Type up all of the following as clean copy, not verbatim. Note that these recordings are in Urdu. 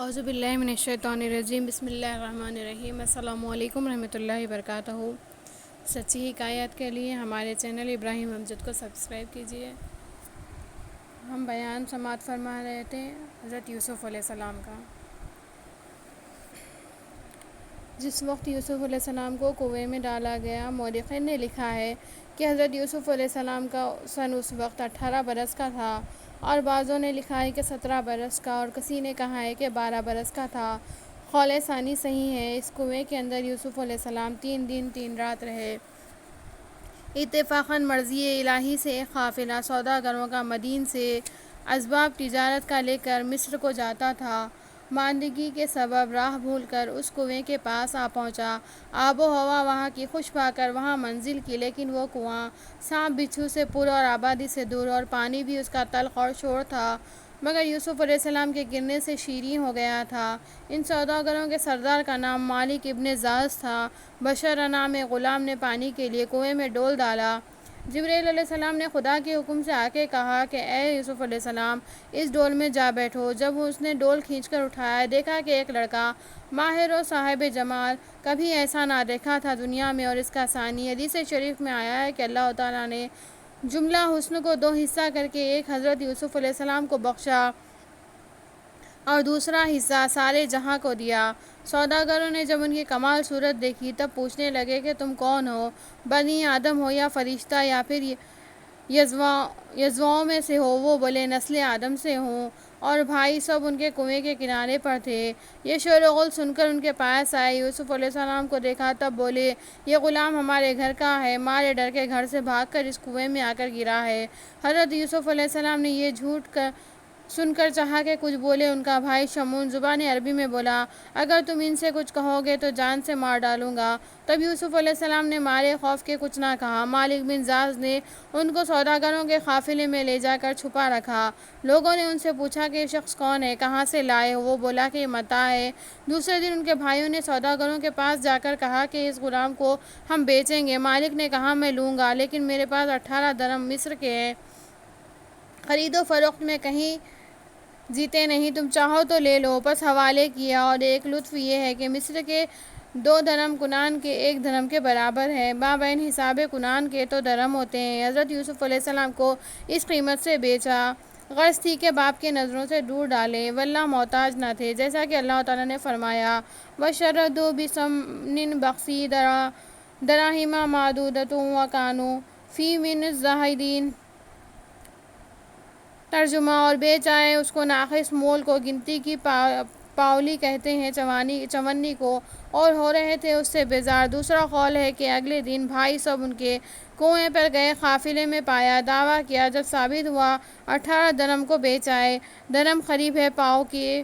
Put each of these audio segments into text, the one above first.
اعوذ باللہ من الشیطان الرجیم بسم اللہ الرحمن الرحیم السلام علیکم رحمۃ اللہ وبرکاتہ۔ سچی حکایات کے لیے ہمارے چینل ابراہیم امجد کو سبسکرائب کیجیے۔ ہم بیان سماعت فرما رہے تھے حضرت یوسف علیہ السلام کا۔ جس وقت یوسف علیہ السلام کو کنویں میں ڈالا گیا، مورخین نے لکھا ہے کہ حضرت یوسف علیہ السلام کا سن اس وقت 18 برس کا تھا، اور بعضوں نے لکھا ہے کہ 17 برس کا، اور کسی نے کہا ہے کہ 12 برس کا تھا۔ قول ثانی صحیح ہے۔ اس کنویں کے اندر یوسف علیہ السلام 3 دن 3 رات رہے۔ اتفاقاً مرضی الہی سے ایک قافلہ سوداگروں کا مدین سے اسباب تجارت کا لے کر مصر کو جاتا تھا۔ ماندگی کے سبب راہ بھول کر اس کنویں کے پاس آ پہنچا۔ آب و ہوا وہاں کی خوش پا کر وہاں منزل کی، لیکن وہ کنواں سانپ بچھو سے پر اور آبادی سے دور، اور پانی بھی اس کا تلخ اور شور تھا، مگر یوسف علیہ السلام کے گرنے سے شیریں ہو گیا تھا۔ ان سوداگروں کے سردار کا نام مالک ابن زاز تھا۔ بشر نام غلام نے پانی کے لیے کنویں میں ڈول ڈالا۔ جبرائیل علیہ السلام نے خدا کے حکم سے آ کے کہا کہ اے یوسف علیہ السلام، اس ڈول میں جا بیٹھو۔ جب اس نے ڈول کھینچ کر اٹھایا، دیکھا کہ ایک لڑکا ماہر و صاحب جمال، کبھی ایسا نہ دیکھا تھا دنیا میں، اور اس کا ثانی۔ حدیث شریف میں آیا ہے کہ اللہ تعالیٰ نے جملہ حسن کو 2 حصہ کر کے ایک حضرت یوسف علیہ السلام کو بخشا اور دوسرا حصہ سارے جہاں کو دیا۔ سوداگروں نے جب ان کی کمال صورت دیکھی، تب پوچھنے لگے کہ تم کون ہو؟ بنی آدم ہو یا فرشتہ یا پھر یزواؤں میں سے ہو؟ وہ بولے نسل آدم سے ہوں، اور بھائی سب ان کے کنویں کے کنارے پر تھے۔ یہ شور و غل سن کر ان کے پاس آئے، یوسف علیہ السلام کو دیکھا، تب بولے یہ غلام ہمارے گھر کا ہے، مارے ڈر کے گھر سے بھاگ کر اس کنویں میں آ کر گرا ہے۔ حضرت یوسف علیہ السلام نے یہ جھوٹ سن کر چاہا کہ کچھ بولے۔ ان کا بھائی شمعون زبان عربی میں بولا اگر تم ان سے کچھ کہو گے تو جان سے مار ڈالوں گا۔ تب یوسف علیہ السلام نے مارے خوف کے کچھ نہ کہا۔ مالک بن زاز نے ان کو سوداگروں کے قافلے میں لے جا کر چھپا رکھا۔ لوگوں نے ان سے پوچھا کہ یہ شخص کون ہے، کہاں سے لائے ہو؟ وہ بولا کہ یہ متاع ہے۔ دوسرے دن ان کے بھائیوں نے سوداگروں کے پاس جا کر کہا کہ اس غلام کو ہم بیچیں گے۔ مالک نے کہا میں لوں گا، لیکن میرے پاس 18 درہم مصر کے ہیں، خرید و فروخت میں کہیں جیتے نہیں، تم چاہو تو لے لو۔ پس حوالے کیا، اور ایک لطف یہ ہے کہ مصر کے 2 درہم کنان کے 1 درہم کے برابر ہے، مابین حساب کنان کے تو درہم ہوتے ہیں۔ حضرت یوسف علیہ السلام کو اس قیمت سے بیچا، غرض تھی کہ باپ کی نظروں سے دور ڈالے، واللہ محتاج نہ تھے، جیسا کہ اللہ تعالیٰ نے فرمایا وَشَرَدُوا بِثَمَنٍ بَخْسٍ دَرَاهِمَ مَعْدُودَةٍ وَكَانُوا فِيهِ مِنَ الزَّاهِدِينَ۔ ترجمہ اور بیچ آئے اس کو ناقص مول کو، گنتی کی پاولی کہتے ہیں چونی کو، اور ہو رہے تھے اس سے بیزار۔ دوسرا قول ہے کہ اگلے دن بھائی سب ان کے کنویں پر گئے، قافلے میں پایا، دعویٰ کیا، جب ثابت ہوا 18 درہم کو بیچ آئے۔ درہم قریب ہے پاؤ کے۔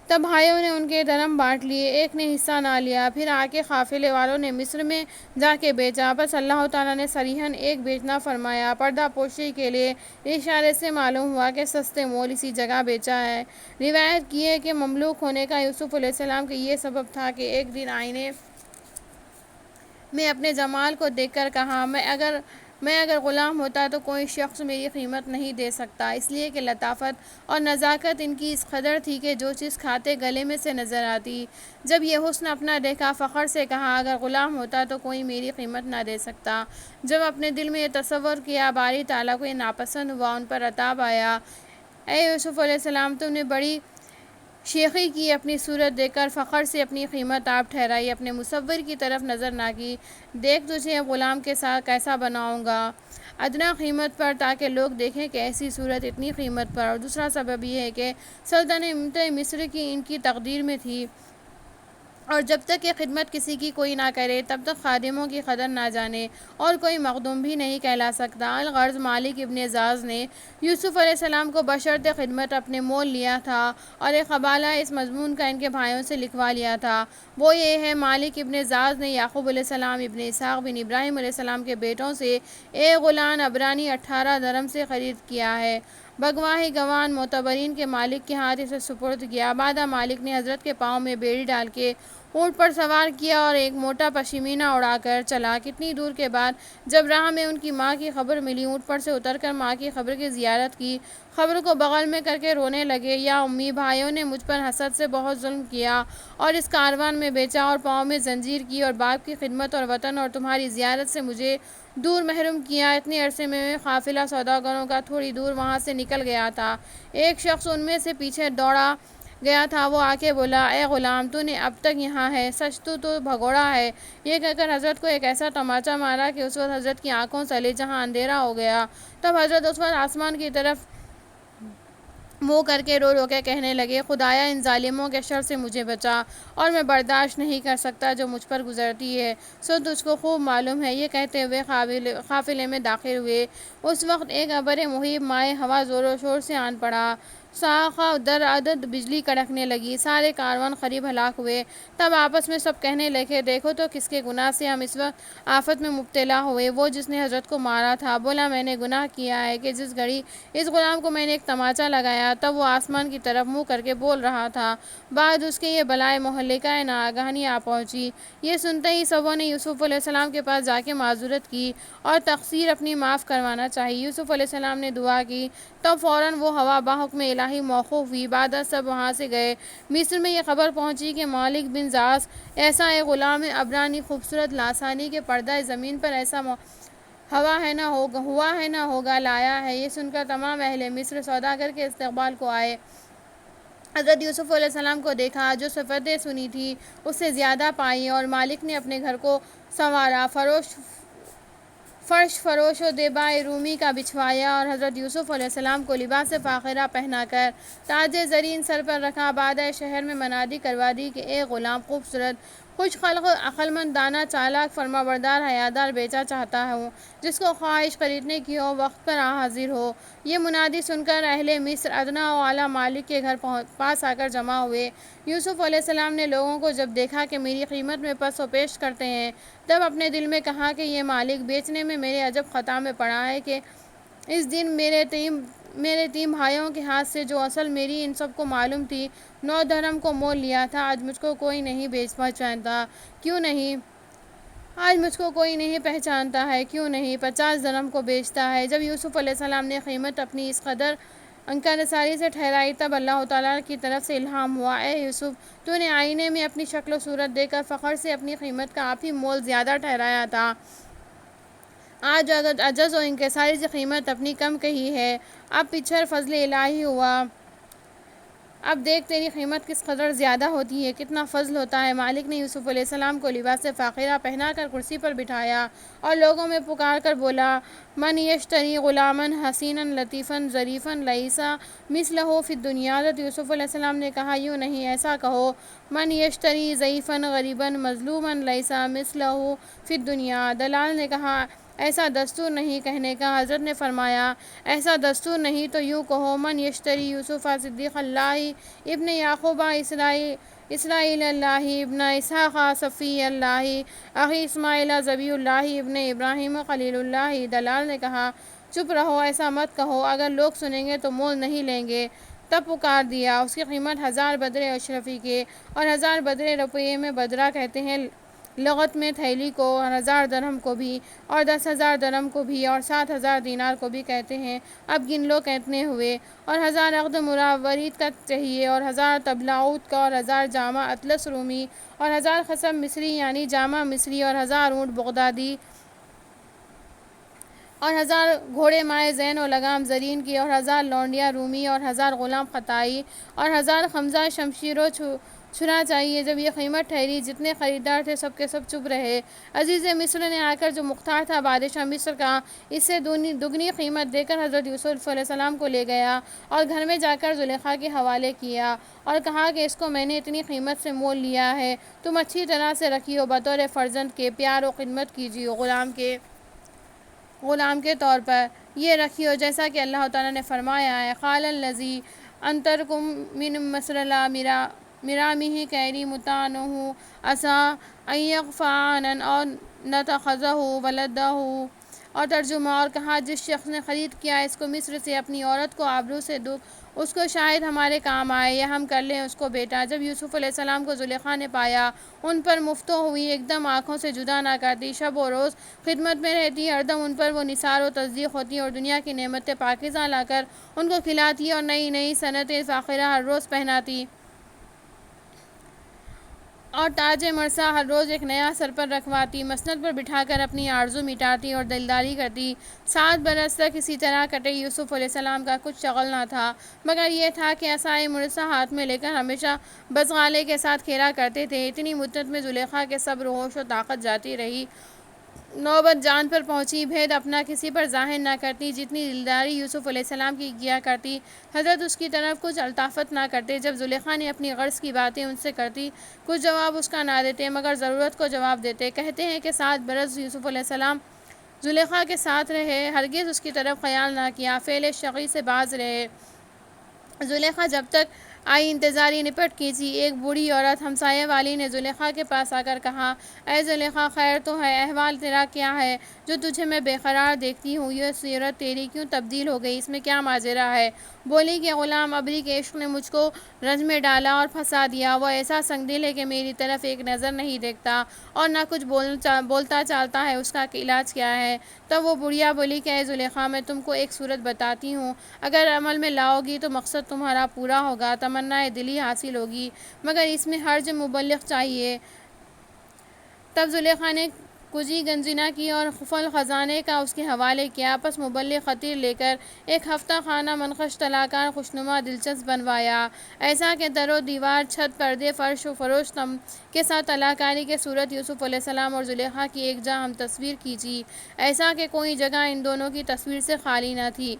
تب بھائیوں نے ان کے درہم بانٹ لیے، ایک نے حصہ نہ لیا۔ پھر آ کے قافلے والوں نے مصر میں جا کے بیچا، بس اللہ تعالیٰ نے صریحاً ایک بیچنا فرمایا، پردہ پوشی کے لیے۔ اشارے سے معلوم ہوا کہ سستے مول اسی جگہ بیچا ہے۔ روایت کی ہے کہ مملوک ہونے کا یوسف علیہ السلام کے یہ سبب تھا کہ ایک دن آئینے میں اپنے جمال کو دیکھ کر کہا میں اگر غلام ہوتا تو کوئی شخص میری قیمت نہیں دے سکتا، اس لیے کہ لطافت اور نزاکت ان کی اس قدر تھی کہ جو چیز کھاتے گلے میں سے نظر آتی۔ جب یہ حسن اپنا دیکھا، فخر سے کہا اگر غلام ہوتا تو کوئی میری قیمت نہ دے سکتا۔ جب اپنے دل میں یہ تصور کیا، باری تعالیٰ کو یہ ناپسند ہوا، ان پر عتاب آیا اے یوسف علیہ السلام، تم نے بڑی شیخی کی، اپنی صورت دیکھ کر فخر سے اپنی قیمت آپ ٹھہرائی، اپنے مصور کی طرف نظر نہ کی۔ دیکھ تجھے غلام کے ساتھ کیسا بناؤں گا، ادنیٰ قیمت پر، تاکہ لوگ دیکھیں کہ ایسی صورت اتنی قیمت پر۔ اور دوسرا سبب یہ ہے کہ سلطنت مصر کی ان کی تقدیر میں تھی، اور جب تک کہ خدمت کسی کی کوئی نہ کرے تب تک خادموں کی قدر نہ جانے، اور کوئی مخدوم بھی نہیں کہلا سکتا۔ الغرض مالک ابن زاز نے یوسف علیہ السلام کو بشرط خدمت اپنے مول لیا تھا، اور ایک حوالہ اس مضمون کا ان کے بھائیوں سے لکھوا لیا تھا، وہ یہ ہے مالک ابن زاز نے یعقوب علیہ السلام ابن اسحاق بن ابراہیم علیہ السلام کے بیٹوں سے ایک غلام عبرانی 18 درہم سے خرید کیا ہے۔ بگواہی گواہان معتبرین کے مالک کے ہاتھ اسے سپرد کیا۔ بعد مالک نے حضرت کے پاؤں میں بیڑی ڈال کے اونٹ پر سوار کیا اور ایک موٹا پشمینہ اڑا کر چلا۔ کتنی دور کے بعد جب راہ میں ان کی ماں کی خبر ملی، اونٹ پر سے اتر کر ماں کی قبر کی زیارت کی، قبر کو بغل میں کر کے رونے لگے۔ یا امی، بھائیوں نے مجھ پر حسد سے بہت ظلم کیا اور اس کاروان میں بیچا اور پاؤں میں زنجیر کی اور باپ کی خدمت اور وطن اور تمہاری زیارت سے مجھے دور محروم کیا۔ اتنے عرصے میں قافلہ سوداگروں کا تھوڑی دور وہاں سے نکل گیا تھا۔ ایک شخص ان میں سے پیچھے دوڑا گیا تھا۔ وہ آ کے بولا، اے غلام، تو نے اب تک یہاں ہے؟ سچ تو بھگوڑا ہے۔ یہ کہہ کر حضرت کو ایک ایسا تماچا مارا کہ اس وقت حضرت کی آنکھوں تلے جہاں اندھیرا ہو گیا۔ تب حضرت اس وقت آسمان کی طرف منہ کر کے رو رو کے کہنے لگے، خدایا، ان ظالموں کے شر سے مجھے بچا، اور میں برداشت نہیں کر سکتا جو مجھ پر گزرتی ہے، سو تجھ کو خوب معلوم ہے۔ یہ کہتے ہوئے قافلے میں داخل ہوئے۔ اس وقت ایک ابر مہیب مائع ہوا زور و شور سے آن پڑا۔ شاخہ در عدد بجلی کڑکنے لگی۔ سارے کاروان قریب ہلاک ہوئے۔ تب آپس میں سب کہنے لگے، دیکھو تو کس کے گناہ سے ہم اس وقت آفت میں مبتلا ہوئے۔ وہ جس نے حضرت کو مارا تھا بولا، میں نے گناہ کیا ہے کہ جس گھڑی اس غلام کو میں نے ایک تماچا لگایا تب وہ آسمان کی طرف منہ کر کے بول رہا تھا۔ بعد اس کے یہ بلائے مہلکہ ناگہانی آ پہنچی۔ یہ سنتے ہی سبوں نے یوسف علیہ السلام کے پاس جا کے معذرت کی اور تقصیر اپنی معاف کروانا چاہی۔ یوسف علیہ السلام نے دعا کی، تب فوراً وہ ہوا بحکم الہی موقوف ہوئی۔ بعد از سب وہاں سے گئے۔ مصر میں یہ خبر پہنچی کہ مالک بن زاس ایسا ایک غلام عبرانی خوبصورت لاسانی کے پردہ زمین پر ایسا ہوا ہے نہ ہوگا لایا ہے۔ یہ سن کر تمام اہل مصر سوداگر کے استقبال کو آئے۔ حضرت یوسف علیہ السلام کو دیکھا، جو صفتیں سنی تھی اس سے زیادہ پائی، اور مالک نے اپنے گھر کو سنوارا، فرش فروش و دیبائے رومی کا بچھوایا، اور حضرت یوسف علیہ السلام کو لباس فاخرہ پہنا کر تاج زرین سر پر رکھا۔ بعد شہر میں منادی کروا دی کہ ایک غلام خوبصورت، خوش خلق، عقلمند، دانا، چالاک، فرمانبردار، حیادار بیچا چاہتا ہوں، جس کو خواہش خریدنے کی ہو وقت پر حاضر ہو۔ یہ منادی سن کر اہل مصر ادنیٰ و اعلیٰ مالک کے گھر پاس آ کر جمع ہوئے۔ یوسف علیہ السلام نے لوگوں کو جب دیکھا کہ میری قیمت میں پس و پیش کرتے ہیں، تب اپنے دل میں کہا کہ یہ مالک بیچنے میں میرے عجب خطا میں پڑا ہے کہ اس دن میرے تین بھائیوں کے ہاتھ سے جو اصل میری ان سب کو معلوم تھی 9 درہم کو مول لیا تھا، آج مجھ کو کوئی نہیں پہچانتا، کیوں نہیں؟ آج مجھ کو کوئی نہیں پہچانتا ہے، کیوں نہیں 50 درہم کو بیچتا ہے؟ جب یوسف علیہ السلام نے قیمت اپنی اس قدر انکساری سے ٹھہرائی، تب اللہ تعالیٰ کی طرف سے الہام ہوا، اے یوسف، تو نے آئینے میں اپنی شکل و صورت دیکھ کر فخر سے اپنی قیمت کا آپ ہی مول زیادہ ٹھہرایا تھا۔ آج عجز و انکساری سے قیمت اپنی کم کہی ہے، اب پچھر فضل الہی ہوا، اب دیکھ تیری قیمت کس قدر زیادہ ہوتی ہے، کتنا فضل ہوتا ہے۔ مالک نے یوسف علیہ السلام کو لباس فاخرہ پہنا کر کرسی پر بٹھایا اور لوگوں میں پکار کر بولا، من یشتری غلاما حسینا لطیفا ظریفا لیس مثلہ فی الدنیا۔ حضرت یوسف علیہ السلام نے کہا، یوں نہیں، ایسا کہو، من یشتری ضعیفا غریبا مظلوما لیس مثلہ فی الدنیا۔ دلال نے کہا، ایسا دستور نہیں کہنے کا۔ حضرت نے فرمایا، ایسا دستور نہیں تو یوں کہو، من یشتری یوسف صدیق اللہ ابن یعقوب اسرائیل اللہ ابن اسحاق صفی اللہ اخی اسماعیل ذبیح اللہ ابن ابراہیم خلیل اللہ۔ دلال نے کہا، چپ رہو، ایسا مت کہو، اگر لوگ سنیں گے تو مول نہیں لیں گے۔ تب پکار دیا، اس کی قیمت 1000 بدر اشرفی کے، اور 1000 بدر روپے میں بدرہ کہتے ہیں لغت میں تھیلی کو، اور 1000 درہم کو بھی، اور 10,000 درہم کو بھی، اور 7,000 دینار کو بھی کہتے ہیں۔ اب گن لو کتنے ہوئے، اور 1000 عقد مروارید کا چاہیے، اور 1000 طبل عود کا، اور 1000 جامہ اطلس رومی، اور 1000 خصب مصری یعنی جامہ مصری، اور 1000 اونٹ بغدادی، اور 1000 گھوڑے مائع زین و لگام زرین کی، اور 1000 لونڈیاں رومی، اور 1000 غلام خطائی، اور 1000 خمزہ شمشیر و چھرا چاہیے۔ جب یہ قیمت ٹھہری، جتنے خریدار تھے سب کے سب چپ رہے۔ عزیز مصر نے آ کر جو مختار تھا بادشاہ مصر کا، اس سے دگنی قیمت دے کر حضرت یوسف علیہ السلام کو لے گیا اور گھر میں جا کر زلیخا کے حوالے کیا اور کہا کہ اس کو میں نے اتنی قیمت سے مول لیا ہے، تم اچھی طرح سے رکھیو، بطور فرزند کے پیار و خدمت کیجیو، غلام کے طور پر یہ رکھیو جیسا کہ اللہ تعالیٰ نے فرمایا ہے۔ قال الذی انطرکم من مصر لا مرامہ کیری متانہ عسیٰ ان یکفعنی او نتخذہ ولدہ۔ اور ترجمہ، اور کہا، جس شخص نے خرید کیا اس کو مصر سے اپنی عورت کو آبرو سے دکھ اس کو شاید ہمارے کام آئے یا ہم کر لیں اس کو بیٹا۔ جب یوسف علیہ السلام کو زلیخا نے پایا، ان پر مفتو ہوئی، ایک دم آنکھوں سے جدا نہ کرتی، شب و روز خدمت میں رہتی، ہر دم ان پر وہ نثار و تصدیق ہوتی اور دنیا کی نعمتیں پاکیزہ لا کر ان کو کھلاتی اور نئی نئی صنعتیں فاخرہ ہر روز پہناتی، اور تاج مرثا ہر روز ایک نیا سر پر رکھواتی، مسند پر بٹھا کر اپنی آرزو مٹاتی اور دلداری کرتی۔ 7 برس تک اسی طرح کٹے۔ یوسف علیہ السلام کا کچھ شغل نہ تھا مگر یہ تھا کہ عصائے مرثا ہاتھ میں لے کر ہمیشہ بزغالے کے ساتھ کھیلا کرتے تھے۔ اتنی مدت میں زلیخا کے صبر، ہوش و طاقت جاتی رہی، نوبت جان پر پہنچی، بھید اپنا کسی پر ظاہر نہ کرتی، جتنی دلداری یوسف علیہ السلام کی کیا کرتی، حضرت اس کی طرف کچھ الطافت نہ کرتے۔ جب زلیخا نے اپنی غرض کی باتیں ان سے کرتی، کچھ جواب اس کا نہ دیتے مگر ضرورت کو جواب دیتے۔ کہتے ہیں کہ 7 برس یوسف علیہ السلام زلیخا کے ساتھ رہے، ہرگز اس کی طرف خیال نہ کیا، فعل شقی سے باز رہے۔ زلیخا جب تک آئی انتظاری نپٹ کی تھی۔ ایک بوڑھی عورت ہمسایہ والی نے زلیخا کے پاس آ کر کہا، اے زلیخا، خیر تو ہے، احوال تیرا کیا ہے؟ جو تجھے میں بے قرار دیکھتی ہوں، یہ صورت تیری کیوں تبدیل ہو گئی؟ اس میں کیا ماجرا ہے؟ بولی کہ غلام ابری کے عشق نے مجھ کو رنج میں ڈالا اور پھنسا دیا، وہ ایسا سنگدل ہے کہ میری طرف ایک نظر نہیں دیکھتا اور نہ کچھ بولتا چالتا ہے، اس کا علاج کیا ہے؟ تب وہ بڑھیا بولی کہ اے زلیخا، میں تم کو ایک صورت بتاتی ہوں، اگر عمل میں لاؤ گی تو مقصد تمہارا پورا ہوگا، تمنا دلی حاصل ہوگی، مگر اس میں حرج مبلغ چاہیے۔ تب زلیخا نے کجی گنجنا کی اور خفل خزانے کا اس کے حوالے کیا، پس مبلغ خطیر لے کر ایک ہفتہ خانہ منقش طلاکار خوشنما دلچسپ بنوایا، ایسا کہ در و دیوار، چھت، پردے، فرش و فروش کے ساتھ طلاکاری کے صورت یوسف علیہ السلام اور زلیخا کی ایک جا ہم تصویر کھینچی، ایسا کہ کوئی جگہ ان دونوں کی تصویر سے خالی نہ تھی،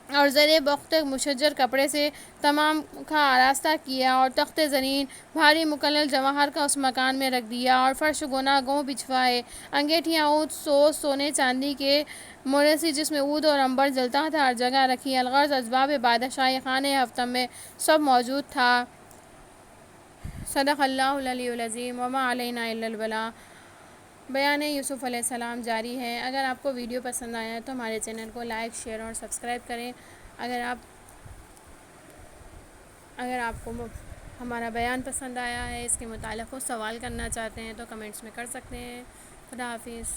اور زرِ بخت مشجر کپڑے سے تمام کا آراستہ کیا، اور تخت زرین بھاری مکلل جواہر کا اس مکان میں رکھ دیا، اور فرش گونا گوں بچھوائے، انگیٹھیاں عود سونے چاندی کے موریثی جس میں عود اور عنبر جلتا تھا ہر جگہ رکھی، الغرض اسباب بادشاہی خانہ ہفتم میں سب موجود تھا۔ صدق اللہ العلی العظیم وما علینا الا البلاغ۔ بیان یوسف علیہ السلام جاری ہے۔ اگر آپ کو ویڈیو پسند آیا ہے تو ہمارے چینل کو لائک، شیئر اور سبسکرائب کریں۔ اگر آپ کو ہمارا بیان پسند آیا ہے، اس کے متعلق کوئی سوال کرنا چاہتے ہیں تو کمنٹس میں کر سکتے ہیں۔ خدا حافظ۔